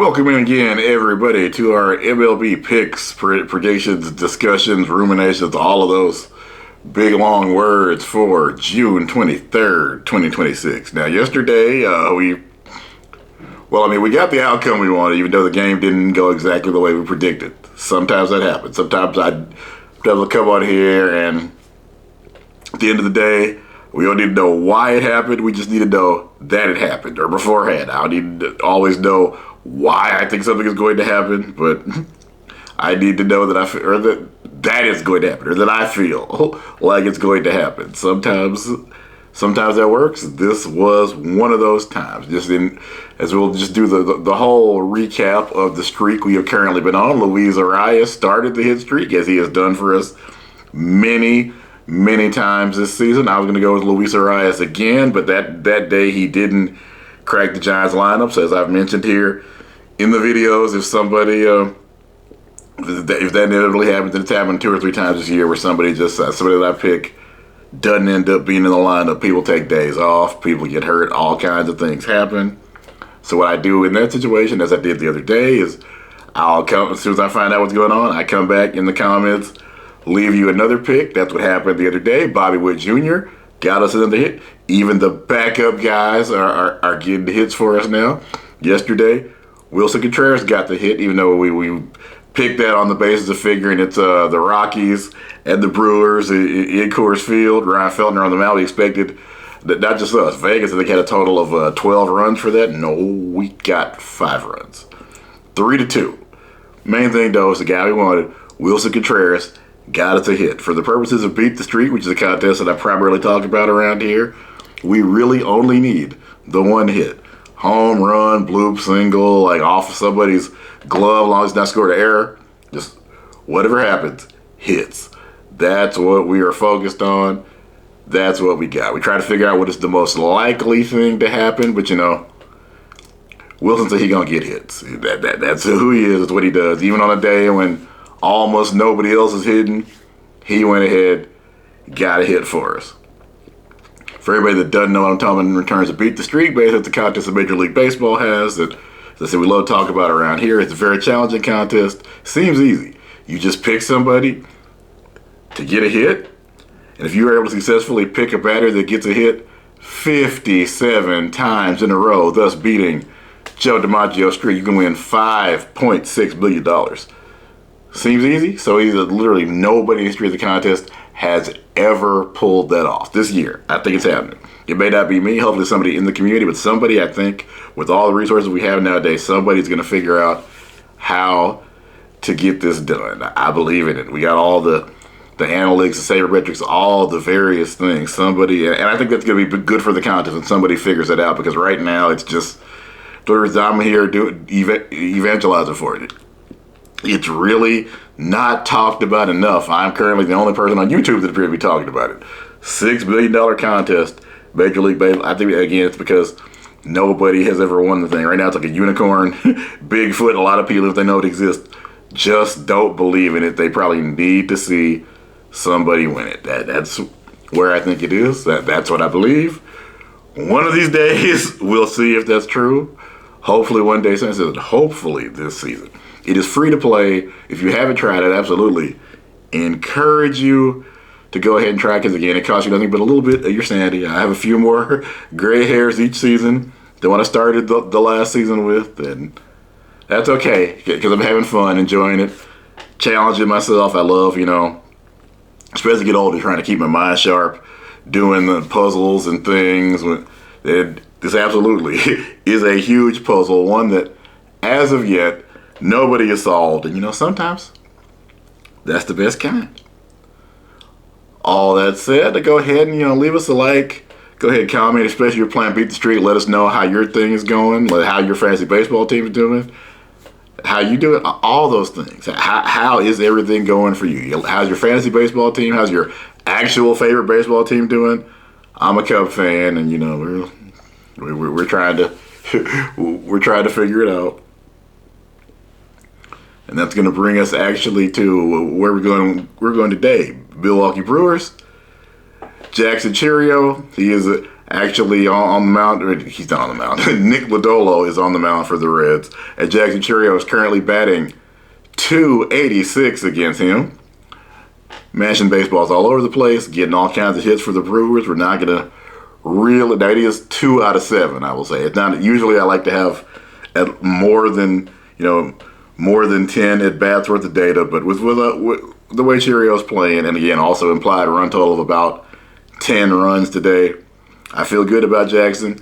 Welcome in again, everybody, to our MLB picks, predictions, discussions, ruminations, all of those big long words for June 23rd, 2026. Now, yesterday, we got the outcome we wanted, even though the game didn't go exactly the way we predicted. Sometimes that happens. Sometimes I'll come on here, and at the end of the day, we don't need to know why it happened. We just need to know that it happened, or beforehand. I don't need to always know why I think something is going to happen, but I need to know that that is going to happen, or that I feel like it's going to happen. Sometimes that works. This was one of those times. As we'll just do the whole recap of the streak we have currently been on. Luis Arias started the hit streak, as he has done for us many times this season. I was going to go with Luis Arias again, but that day he didn't crack the Giants lineup. So as I've mentioned here in the videos, if that inevitably happens, and it's happened 2 or 3 times this year where somebody that I pick doesn't end up being in the lineup. People take days off, people get hurt, all kinds of things happen. So what I do in that situation, as I did the other day, is I'll come, as soon as I find out what's going on, I come back in the comments, leave you another pick. That's what happened the other day. Bobby Witt Jr. got us another hit. Even the backup guys are getting the hits for us now. Yesterday, Wilson Contreras got the hit, even though we picked that on the basis of figuring it's the Rockies and the Brewers in Coors Field. Ryan Feltner on the mound. We expected that, not just us. Vegas, I think, had a total of 12 runs for that. No, we got 5 runs. 3-2. Main thing, though, is the guy we wanted, Wilson Contreras, got us a hit. For the purposes of Beat the Streak, which is a contest that I primarily talk about around here, we really only need the one hit. Home run, bloop, single, like off of somebody's glove, as long as it's not scored an error. Just whatever happens, hits. That's what we are focused on. That's what we got. We try to figure out what is the most likely thing to happen, but Wilson said he's going to get hits. That's who he is. It's what he does. Even on a day when almost nobody else is hitting, he went ahead, got a hit for us. For everybody that doesn't know what I'm talking about in terms of Beat the Streak, basically it's a contest that Major League Baseball has that, as I said, we love to talk about around here. It's a very challenging contest. Seems easy. You just pick somebody to get a hit, and if you are able to successfully pick a batter that gets a hit 57 times in a row, thus beating Joe DiMaggio's streak, you can win $5.6 billion. Seems easy. So literally nobody in the history of the contest has ever pulled that off. This year, I think it's happening. It may not be me, hopefully somebody in the community, but somebody, I think, with all the resources we have nowadays, somebody's going to figure out how to get this done. I believe in it. We got all the analytics, the sabermetrics, all the various things. Somebody, and I think that's going to be good for the contest when somebody figures it out, because right now it's just, I'm here evangelizing for it. It's really not talked about enough. I'm currently the only person on YouTube that appears to be talking about it. $6 billion contest, Major League Baseball. I think, again, it's because nobody has ever won the thing. Right now it's like a unicorn, Bigfoot. A lot of people, if they know it exists, just don't believe in it. They probably need to see somebody win it. That's where I think it is. That's what I believe. One of these days, we'll see if that's true. Hopefully one day, hopefully this season. It is free to play. If you haven't tried it, absolutely encourage you to go ahead and try it, because, again, it costs you nothing but a little bit of your sanity. I have a few more gray hairs each season than what I started the last season with, and that's okay, because I'm having fun, enjoying it, challenging myself. I love, especially get older, trying to keep my mind sharp, doing the puzzles and things. This absolutely is a huge puzzle, one that, as of yet, nobody has solved. And, sometimes that's the best kind. All that said, to go ahead and, leave us a like. Go ahead and comment, especially if you're playing Beat the Streak. Let us know how your thing is going, how your fantasy baseball team is doing, how you doing, all those things. How is everything going for you? How's your fantasy baseball team? How's your actual favorite baseball team doing? I'm a Cub fan, and, we're trying to figure it out. And that's going to bring us actually to where we're going today. Milwaukee Brewers. Jackson Cheerio. He is Actually, on the mound, he's not on the mound. Nick Lodolo is on the mound for the Reds. And Jackson Chourio is currently batting .286 against him. Mashing baseballs all over the place, getting all kinds of hits for the Brewers. We're not going to really, that is 2 out of 7, I will say. It's not, usually I like to have more than 10 at bats worth of data, but with the way Cheerios playing, and again, also implied run total of about 10 runs today, I feel good about Jackson.